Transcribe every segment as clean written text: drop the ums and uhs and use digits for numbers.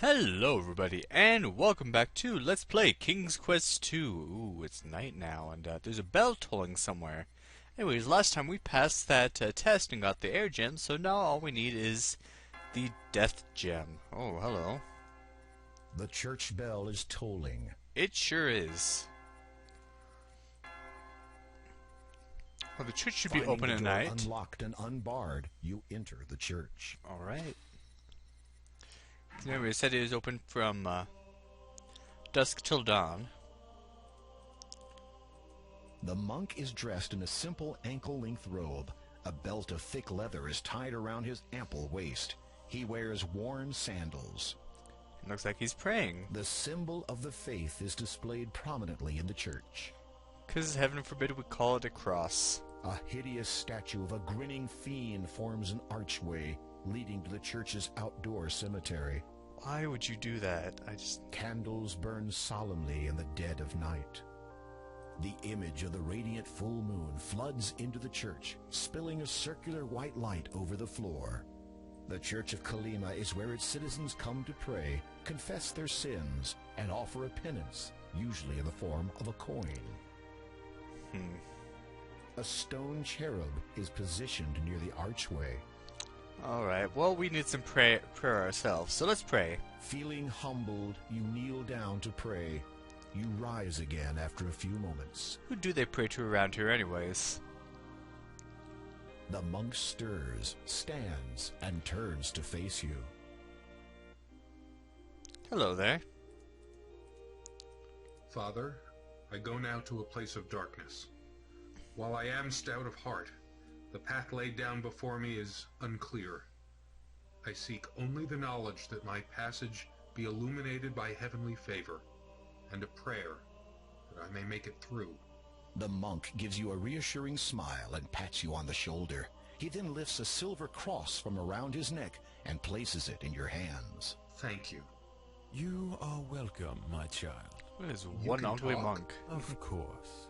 Hello everybody, and welcome back to Let's Play King's Quest 2. Ooh, it's night now, and there's a bell tolling somewhere. Anyways, last time we passed that test and got the air gem, so now all we need is the death gem. Oh, hello. The church bell is tolling. It sure is. Well, the church should be open at night. Unlocked and unbarred, you enter the church. Alright. Remember, it said it was open from dusk till dawn. The monk is dressed in a simple ankle-length robe. A belt of thick leather is tied around his ample waist. He wears worn sandals. It looks like he's praying. The symbol of the faith is displayed prominently in the church. 'Cause heaven forbid we call it a cross. A hideous statue of a grinning fiend forms an archway leading to the church's outdoor cemetery. Why would you do that? Candles burn solemnly in the dead of night. The image of the radiant full moon floods into the church, spilling a circular white light over the floor. The Church of Kolyma is where its citizens come to pray, confess their sins, and offer a penance, usually in the form of a coin. A stone cherub is positioned near the archway. Alright, well, we need some prayer ourselves, so let's pray. Feeling humbled, you kneel down to pray. You rise again after a few moments. Who do they pray to around here anyways? The monk stirs, stands, and turns to face you. Hello there. Father, I go now to a place of darkness. While I am stout of heart, the path laid down before me is unclear. I seek only the knowledge that my passage be illuminated by heavenly favor, and a prayer that I may make it through. The monk gives you a reassuring smile and pats you on the shoulder. He then lifts a silver cross from around his neck and places it in your hands. Thank you. You are welcome, my child. What is You one can ugly talk. monk? Of course.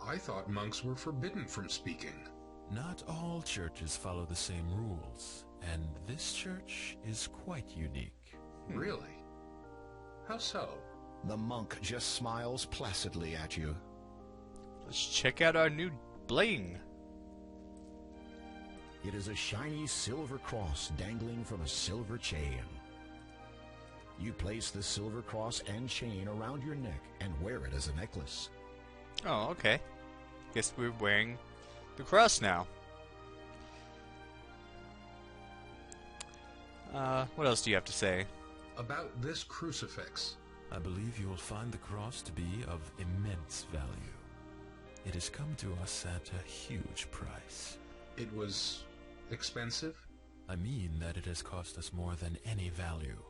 I thought monks were forbidden from speaking. Not all churches follow the same rules, and this church is quite unique. Really? How so? The monk just smiles placidly at you. Let's check out our new bling. It is a shiny silver cross dangling from a silver chain. You place the silver cross and chain around your neck and wear it as a necklace. Oh, okay. Guess we're wearing the cross now. What else do you have to say? About this crucifix. I believe you will find the cross to be of immense value. It has come to us at a huge price. It was expensive? I mean that it has cost us more than any value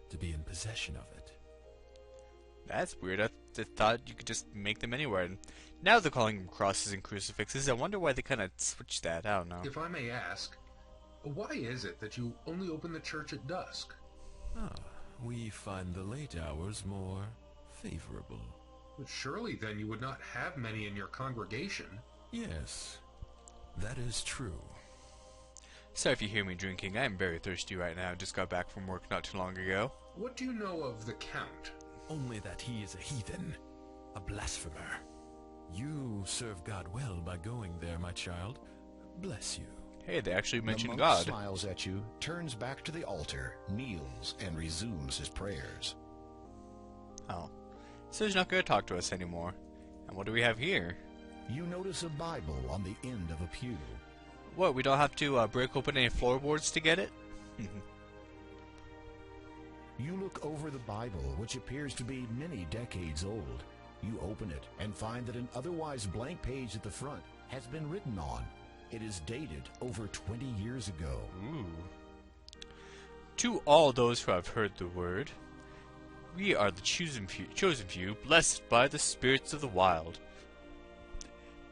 to be in possession of it. That's weird. I thought you could just make them anywhere. And now they're calling them crosses and crucifixes. I wonder why they kind of switched that. I don't know. If I may ask, why is it that you only open the church at dusk? We find the late hours more favorable. But surely then you would not have many in your congregation. Yes, that is true. Sorry if you hear me drinking. I am very thirsty right now. Just got back from work not too long ago. What do you know of the Count? Only that he is a heathen, a blasphemer. You serve God well by going there, my child. Bless you. Hey, they actually The mentioned monk God. smiles at you, turns back to the altar, kneels, and resumes his prayers. Oh. So he's not going to talk to us anymore. And what do we have here? You notice a Bible on the end of a pew. What, we don't have to break open any floorboards to get it? You look over the Bible, which appears to be many decades old. You open it and find that an otherwise blank page at the front has been written on. It is dated over 20 years ago. Ooh. To all those who have heard the word, we are the chosen few, blessed by the spirits of the wild.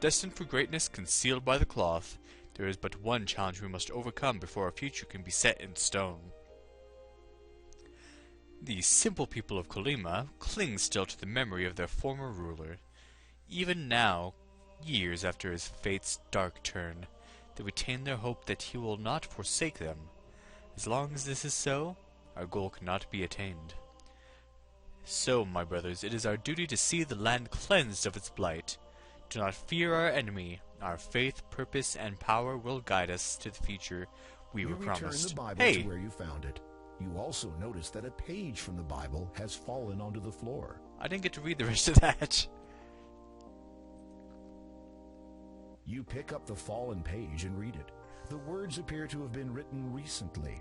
Destined for greatness, concealed by the cloth, there is but one challenge we must overcome before our future can be set in stone. The simple people of Kolyma cling still to the memory of their former ruler. Even now, years after his fate's dark turn, they retain their hope that he will not forsake them. As long as this is so, our goal cannot be attained. So, my brothers, it is our duty to see the land cleansed of its blight. Do not fear our enemy. Our faith, purpose, and power will guide us to the future we were promised. You return the Bible to where you found it. You also notice that a page from the Bible has fallen onto the floor. I didn't get to read the rest of that. You pick up the fallen page and read it. The words appear to have been written recently.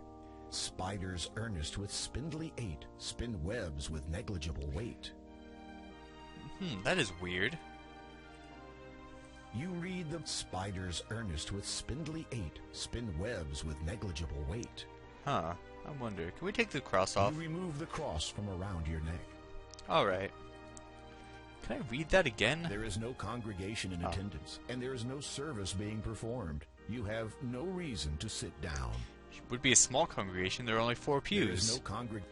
Spiders earnest with spindly eight, spin webs with negligible weight. That is weird. You read the spiders earnest with spindly eight, spin webs with negligible weight. Huh. I wonder, can we take the cross off? You remove the cross from around your neck. Alright. Can I read that again? There is no congregation in attendance, and there is no service being performed. You have no reason to sit down. It would be a small congregation, there are only 4 pews. There is no congregation.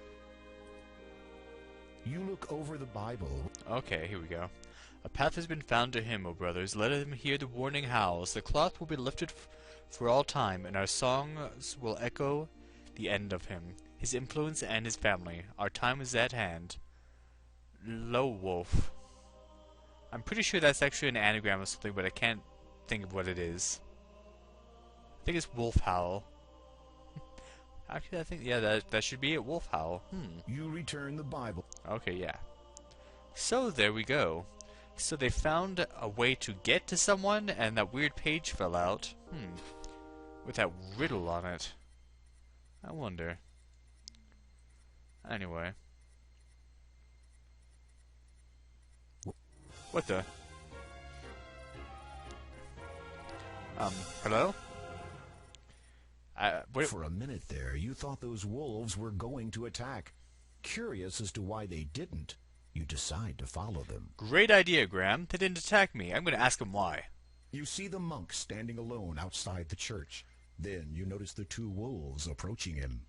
You look over the Bible. Okay, here we go. A path has been found to him, O brothers. Let him hear the warning howls. The cloth will be lifted for all time, and our songs will echo the end of him, his influence, and his family. Our time is at hand. Low Wolf. I'm pretty sure that's actually an anagram of something, but I can't think of what it is. I think it's Wolf Howl. Actually, I think, yeah, that should be it, Wolf Howl. You return the Bible. Okay, yeah. So, there we go. So they found a way to get to someone, and that weird page fell out. With that riddle on it. I wonder. Anyway. What the? Hello? For a minute there, you thought those wolves were going to attack. Curious as to why they didn't, you decide to follow them. Great idea, Graham. They didn't attack me. I'm going to ask them why. You see the monk standing alone outside the church. Then you notice the 2 wolves approaching him.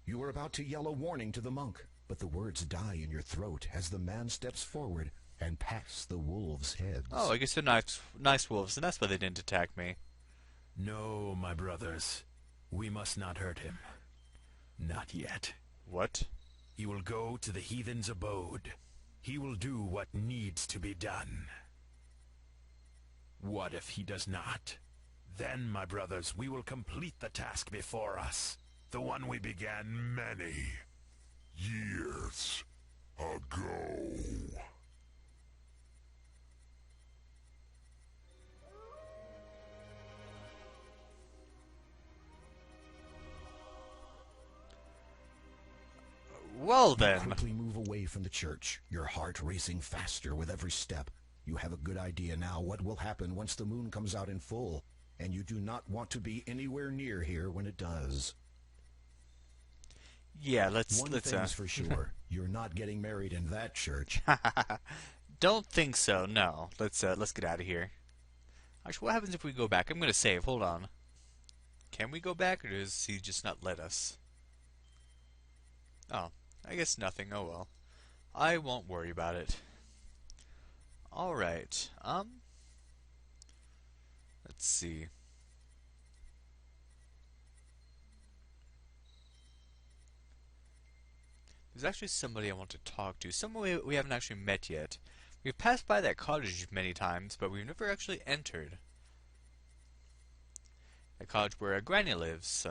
You are about to yell a warning to the monk, but the words die in your throat as the man steps forward and pats the wolves' heads. Oh, I guess they're nice wolves, and that's why they didn't attack me. No, my brothers. We must not hurt him. Not yet. What? He will go to the heathen's abode. He will do what needs to be done. What if he does not? Then, my brothers, we will complete the task before us. The one we began many years ago. Well You then. quickly move away from the church, your heart racing faster with every step. You have a good idea now what will happen once the moon comes out in full, and you do not want to be anywhere near here when it does. Yeah, let's One thing's for sure, you're not getting married in that church. Don't think so. No. Let's get out of here. Actually, what happens if we go back? I'm going to save. Hold on. Can we go back, or does he just not let us? Oh, I guess nothing. Oh well. I won't worry about it. Alright, let's see. There's actually somebody I want to talk to. Someone we haven't actually met yet. We've passed by that cottage many times, but we've never actually entered. The cottage where Granny lives,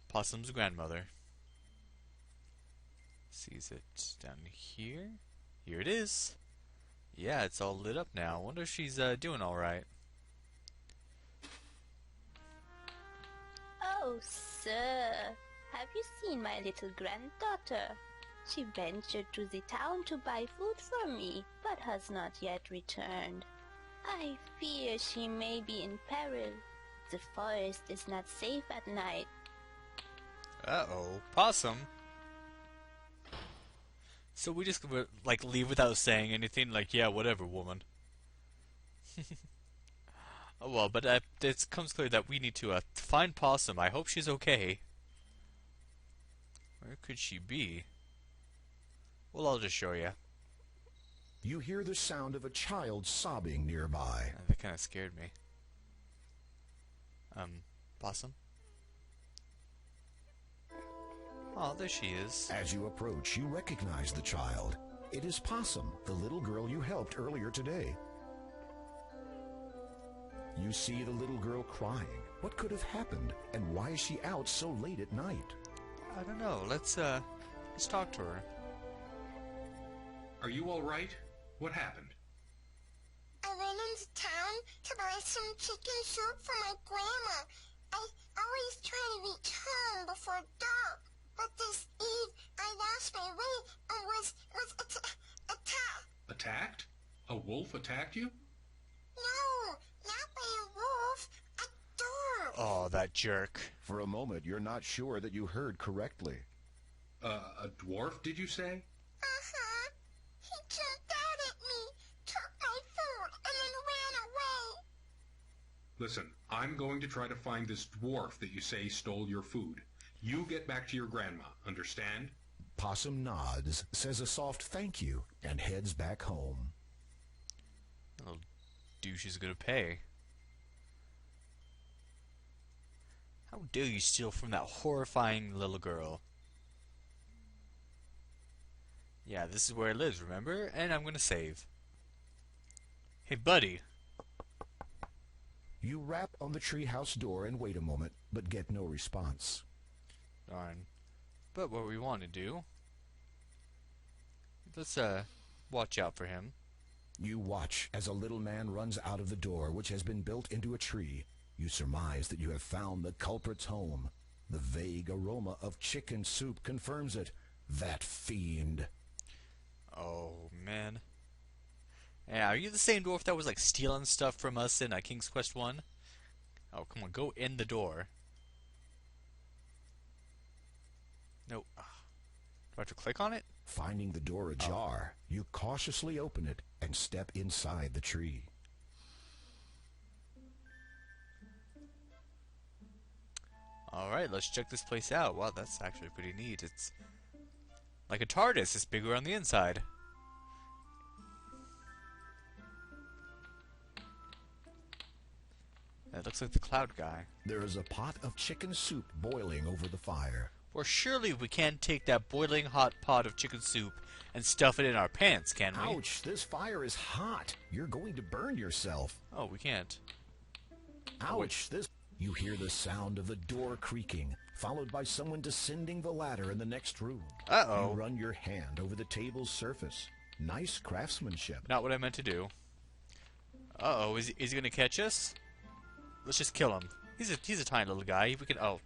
Possum's grandmother. Sees it down here? Here it is. Yeah, it's all lit up now. I wonder if she's doing alright. Oh, sir, have you seen my little granddaughter? She ventured to the town to buy food for me, but has not yet returned. I fear she may be in peril. The forest is not safe at night. Uh-oh. Possum? So we just, like, leave without saying anything? Like, yeah, whatever, woman. Oh, well, but it comes clear that we need to find Possum. I hope she's okay. Where could she be? Well, I'll just show you. You hear the sound of a child sobbing nearby. That kind of scared me. Possum? Oh, there she is. As you approach, you recognize the child. It is Possum, the little girl you helped earlier today. You see the little girl crying. What could have happened, and why is she out so late at night? I don't know. Let's talk to her. Are you all right? What happened? I went into town to buy some chicken soup for my grandma. I always try to reach home before dark, but this eve I lost my way and was attacked. Attacked? A wolf attacked you? No, not by a wolf, a dog. Oh, that jerk. For a moment, you're not sure that you heard correctly. A dwarf, did you say? Uh-huh. He jumped out at me, took my food, and then ran away. Listen, I'm going to try to find this dwarf that you say stole your food. You get back to your grandma, understand? Possum nods, says a soft thank you, and heads back home. Little douche is gonna pay. How dare you steal from that horrifying little girl? Yeah, this is where it lives, remember? And I'm gonna save. Hey, buddy. You rap on the treehouse door and wait a moment, but get no response. Darn. But what we want to do... Let's, watch out for him. You watch as a little man runs out of the door, which has been built into a tree. You surmise that you have found the culprit's home. The vague aroma of chicken soup confirms it. That fiend. Oh, man. Yeah, are you the same dwarf that was, like, stealing stuff from us in King's Quest 1? Oh, come on, go in the door. No. Do I have to click on it? Finding the door ajar, you cautiously open it and step inside the tree. Alright, let's check this place out. Wow, that's actually pretty neat. It's like a TARDIS. It's bigger on the inside. That looks like the cloud guy. There is a pot of chicken soup boiling over the fire. Well, surely we can't take that boiling hot pot of chicken soup and stuff it in our pants, can we? Ouch, this fire is hot. You're going to burn yourself. Oh, we can't. Ouch, this... You hear the sound of the door creaking, followed by someone descending the ladder in the next room. Uh-oh. You run your hand over the table's surface. Nice craftsmanship. Not what I meant to do. Uh-oh, is he gonna catch us? Let's just kill him. He's a tiny little guy. We can... Oh.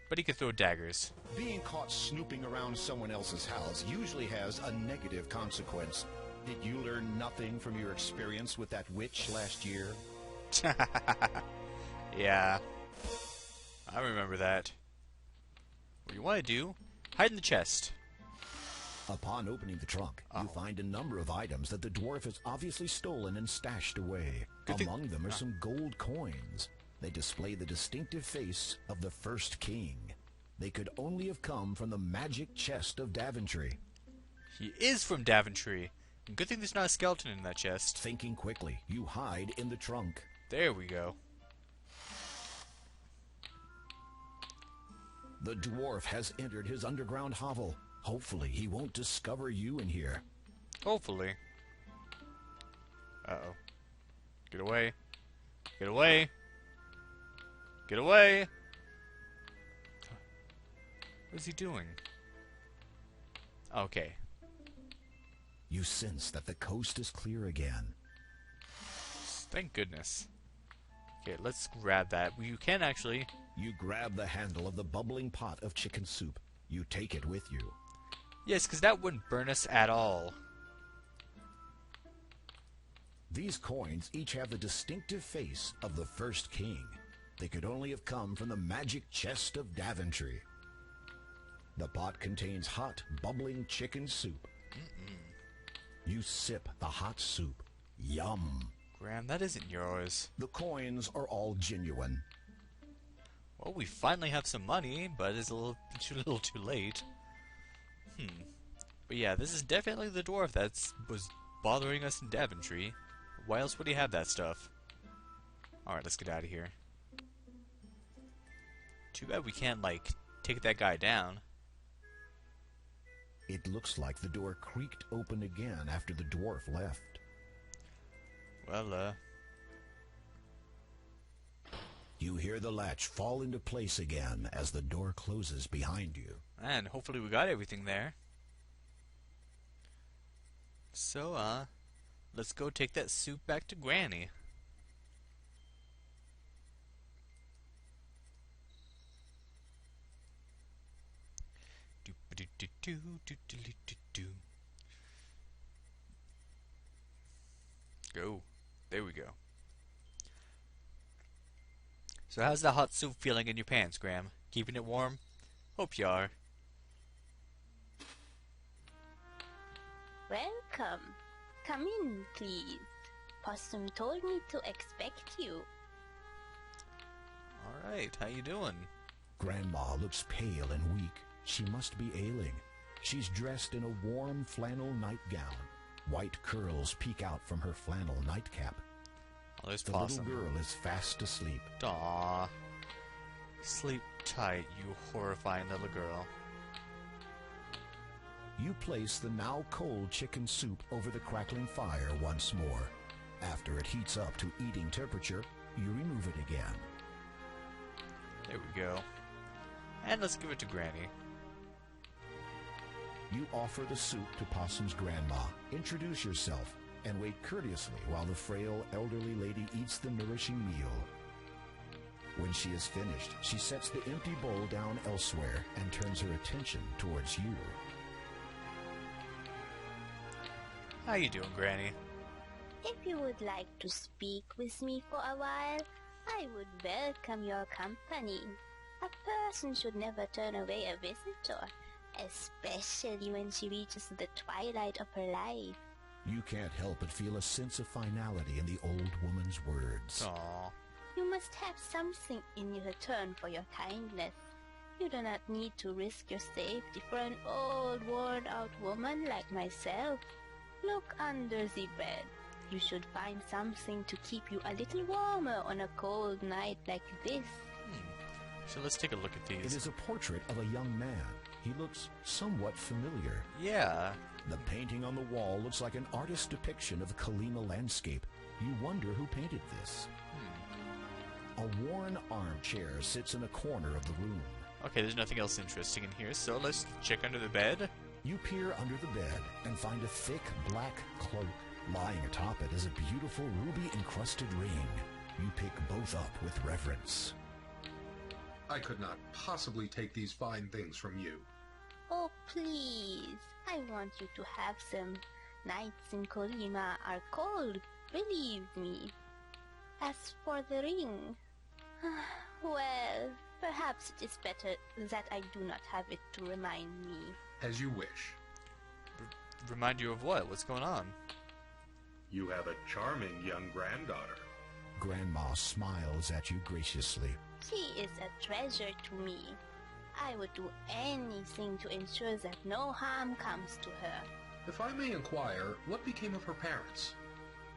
But he can throw daggers. Being caught snooping around someone else's house usually has a negative consequence. Did you learn nothing from your experience with that witch last year? Yeah. I remember that. What you want to do, hide in the chest. Upon opening the trunk, you find a number of items that the dwarf has obviously stolen and stashed away. Among them are some gold coins. They display the distinctive face of the first king. They could only have come from the magic chest of Daventry. He is from Daventry. Good thing there's not a skeleton in that chest. Thinking quickly, you hide in the trunk. There we go. The dwarf has entered his underground hovel. Hopefully, he won't discover you in here. Hopefully. Uh-oh. Get away. Get away. Get away. What is he doing? Okay. You sense that the coast is clear again. Thank goodness. Okay, let's grab that. You can actually... You grab the handle of the bubbling pot of chicken soup. You take it with you. Yes, because that wouldn't burn us at all. These coins each have the distinctive face of the first king. They could only have come from the magic chest of Daventry. The pot contains hot, bubbling chicken soup. You sip the hot soup. Yum. Graham, that isn't yours. The coins are all genuine. Well, we finally have some money, but it's a little too late. But yeah, this is definitely the dwarf that was bothering us in Daventry. Why else would he have that stuff? Alright, let's get out of here. Too bad we can't, like, take that guy down. It looks like the door creaked open again after the dwarf left. Well, You hear the latch fall into place again as the door closes behind you. and hopefully we got everything there. So, let's go take that soup back to Granny. Go. There we go. So how's the hot soup feeling in your pants, Graham? Keeping it warm? Hope you are. Welcome. Come in, please. Possum told me to expect you. Alright, how you doing? Grandma looks pale and weak. She must be ailing. She's dressed in a warm flannel nightgown. White curls peek out from her flannel nightcap. Oh, there's The Possum. little girl is fast asleep. Aww. Sleep tight, you horrifying little girl. You place the now cold chicken soup over the crackling fire once more. After it heats up to eating temperature, you remove it again. There we go. And let's give it to Granny. You offer the soup to Possum's grandma, introduce yourself, and wait courteously while the frail elderly lady eats the nourishing meal. When she is finished, she sets the empty bowl down elsewhere and turns her attention towards you. How you doing, Granny? If you would like to speak with me for a while, I would welcome your company. A person should never turn away a visitor, especially when she reaches the twilight of her life. You can't help but feel a sense of finality in the old woman's words. Aww. You must have something in return for your kindness. You do not need to risk your safety for an old, worn-out woman like myself. Look under the bed. You should find something to keep you a little warmer on a cold night like this. So let's take a look at It these. is a portrait of a young man. He looks somewhat familiar. Yeah. The painting on the wall looks like an artist's depiction of a Kalima landscape. You wonder who painted this. A worn armchair sits in a corner of the room. Okay, there's nothing else interesting in here, so let's check under the bed. You peer under the bed and find a thick black cloak. Lying atop it is a beautiful ruby-encrusted ring. You pick both up with reverence. I could not possibly take these fine things from you. Oh, please. I want you to have them. Nights in Kolima are cold, believe me. As for the ring, well, perhaps it is better that I do not have it to remind me. As you wish. Remind you of what? What's going on? You have a charming young granddaughter. Grandma smiles at you graciously. She is a treasure to me. I would do anything to ensure that no harm comes to her. If I may inquire, what became of her parents?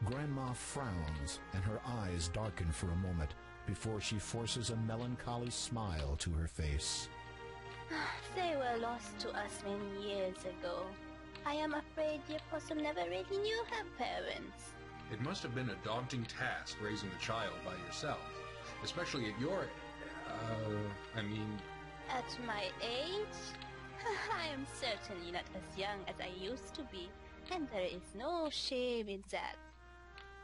Grandma frowns, and her eyes darken for a moment before she forces a melancholy smile to her face. They were lost to us many years ago. I am afraid dear Possum never really knew her parents. It must have been a daunting task raising a child by yourself, especially at your, At my age, I am certainly not as young as I used to be, and there is no shame in that.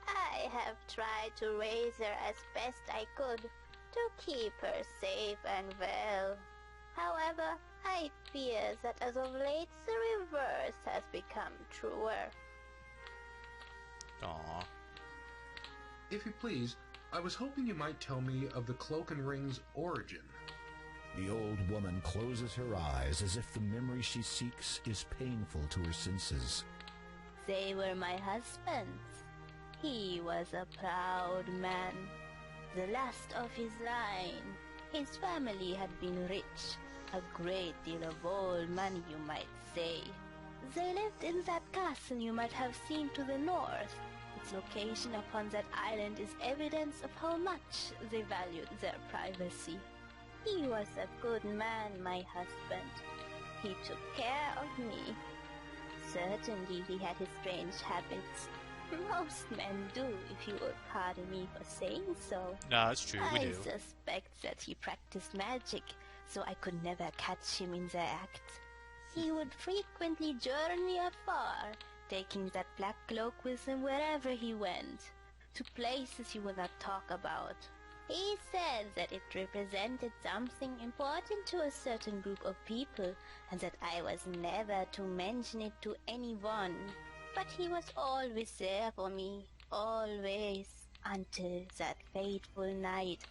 I have tried to raise her as best I could, to keep her safe and well. However, I fear that as of late the reverse has become truer. Aww. If you please, I was hoping you might tell me of the cloak and ring's origin. The old woman closes her eyes as if the memory she seeks is painful to her senses. They were my husband's. He was a proud man, the last of his line. His family had been rich, a great deal of old money, you might say. They lived in that castle you might have seen to the north. Its location upon that island is evidence of how much they valued their privacy. He was a good man, my husband. He took care of me. Certainly he had his strange habits. Most men do, if you will pardon me for saying so. No, that's true, we I do. suspect that he practiced magic, so I could never catch him in the act. He would frequently journey afar, taking that black cloak with him wherever he went, to places he would not talk about. He said that it represented something important to a certain group of people, and that I was never to mention it to anyone. But he was always there for me, always, until that fateful night.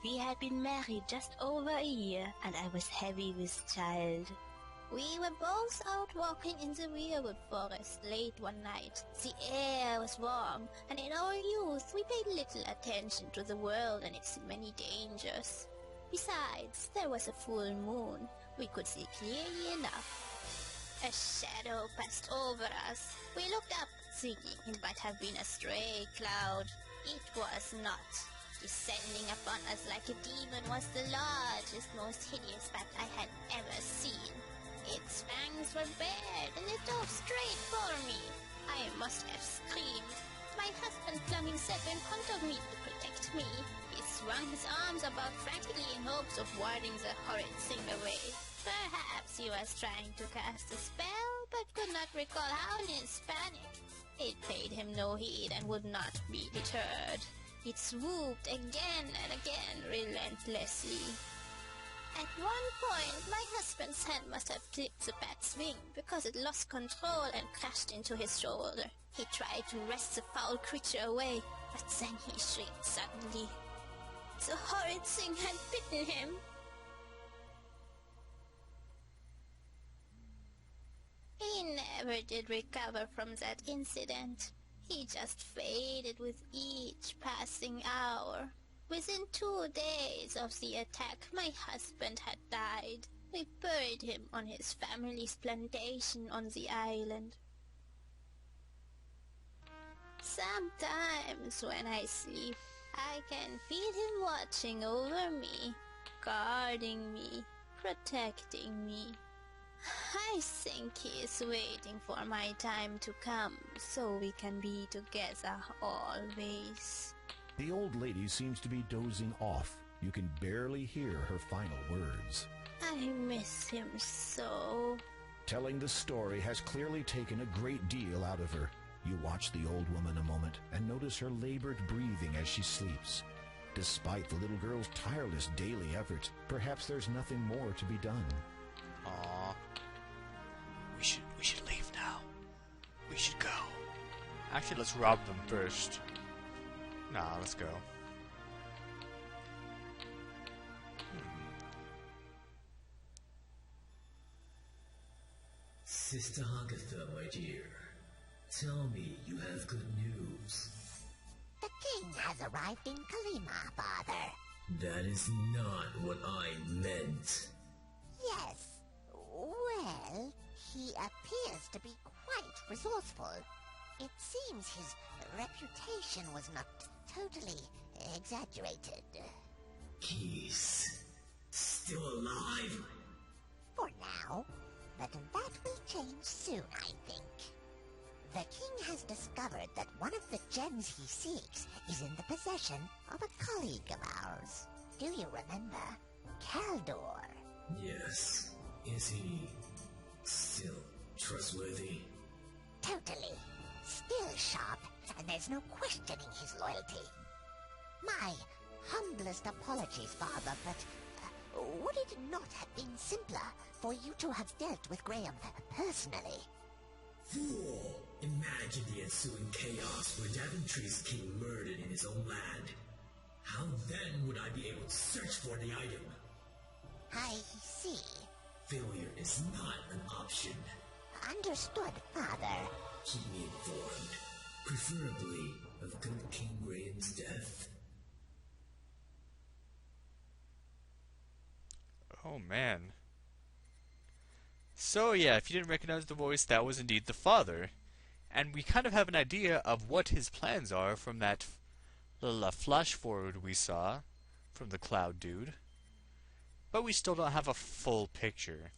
We had been married just over a year, and I was heavy with child. We were both out walking in the weirwood forest late one night. The air was warm, and in our youth we paid little attention to the world and its many dangers. Besides, there was a full moon. We could see clearly enough. A shadow passed over us. We looked up, thinking it might have been a stray cloud. It was not. Descending upon us like a demon was the largest, most hideous bat I had ever seen. Its fangs were bared, and it dove straight for me. I must have screamed. My husband flung himself in front of me to protect me. He swung his arms about frantically in hopes of warding the horrid thing away. Perhaps he was trying to cast a spell, but could not recall how in his panic. It paid him no heed and would not be deterred. It swooped again and again relentlessly. At one point, my husband's hand must have clipped the bat's wing because it lost control and crashed into his shoulder. He tried to wrest the foul creature away, but then he shrieked suddenly. The horrid thing had bitten him. He never did recover from that incident. He just faded with each passing hour. Within 2 days of the attack, my husband had died. We buried him on his family's plantation on the island. Sometimes when I sleep, I can feel him watching over me, guarding me, protecting me. I think he is waiting for my time to come, so we can be together always. The old lady seems to be dozing off. You can barely hear her final words. I miss him so. Telling the story has clearly taken a great deal out of her. You watch the old woman a moment and notice her labored breathing as she sleeps. Despite the little girl's tireless daily efforts, perhaps there's nothing more to be done. Aww. We should leave now. We should go. Actually, let's rob them first. Nah, let's go. Sister Agatha, my dear, tell me you have good news. The king has arrived in Kalima, father. That is not what I meant. Yes. Well, he appears to be quite resourceful. It seems his reputation was not totally exaggerated. He's still alive? For now, but that will change soon, I think. The king has discovered that one of the gems he seeks is in the possession of a colleague of ours. Do you remember? Kaldor. Yes. Is he still trustworthy? Totally. Still sharp, and there's no questioning his loyalty. My humblest apologies, father, but would it not have been simpler for you to have dealt with Graham personally? Fool! Imagine the ensuing chaos where Daventry's king murdered in his own land. How then would I be able to search for the item? I see. Failure is not an option. Understood, father. Keep me informed, preferably of good King Graham's death. Oh man. So yeah, if you didn't recognize the voice, that was indeed the father. And we kind of have an idea of what his plans are from that little flash forward we saw from the cloud dude. But we still don't have a full picture.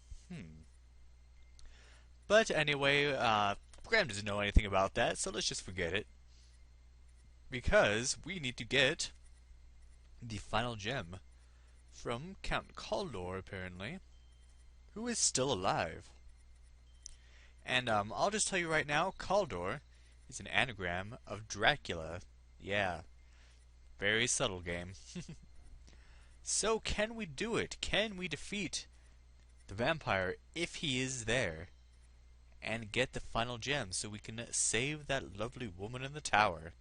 But anyway, Graham doesn't know anything about that, so let's just forget it. Because we need to get the final gem from Count Caldor, apparently, who is still alive. And I'll just tell you right now, Caldor is an anagram of Dracula. Yeah, very subtle game. So can we do it? Can we defeat the vampire if he is there? And get the final gem so we can save that lovely woman in the tower?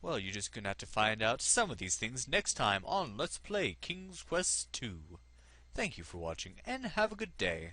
Well, you're just going to have to find out some of these things next time on Let's Play King's Quest II. Thank you for watching, and have a good day.